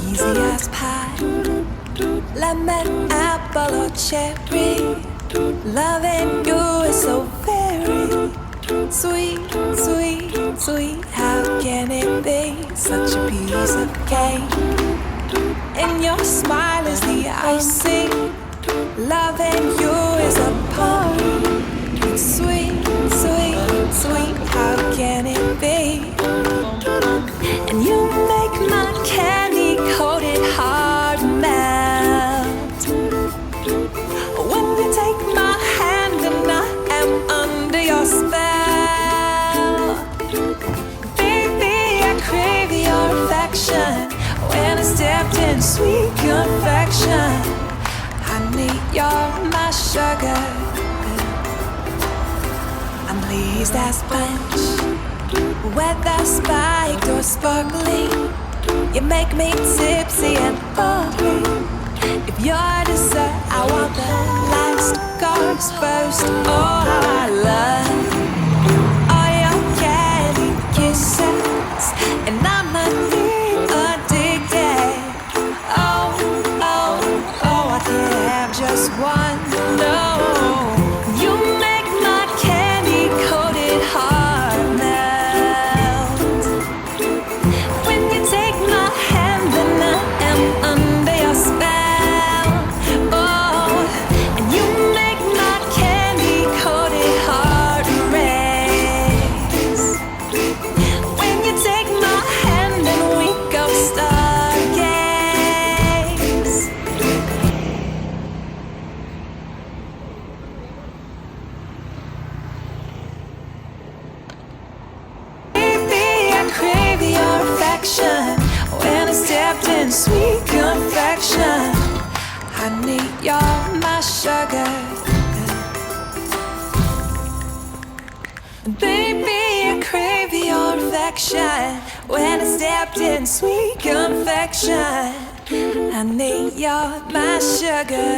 Easy as pie, lemon, apple or cherry. Loving you is so very sweet, sweet, sweet. How can it be such a piece of cake? And your smile is the icing. Loving you is a party. It's sweet, sweet, sweet. How can it be? And you make my candy-coated heart melt when you take my hand and I am under your spell. Baby, I crave your affection when I stepped in sweet confection. Honey, you're my sugar. I'm pleased as punch, whether spiked or sparkling. You make me tipsy and bubbly. If you're dessert, I want the last course first. Oh, how I love all your candy kisses, and I'm addicted. Oh, oh, oh, I can't have just one. No, you make my candy-coated heart melt when you take my hand and I am under your spell. Oh, and you make my candy-coated heart race when you take my hand and we go stargaze. Baby, I crave your affection when I stepped in sweet confection. Honey, you're my sugar. Baby, I crave your affection when I stepped in sweet confection. Honey, you're my sugar.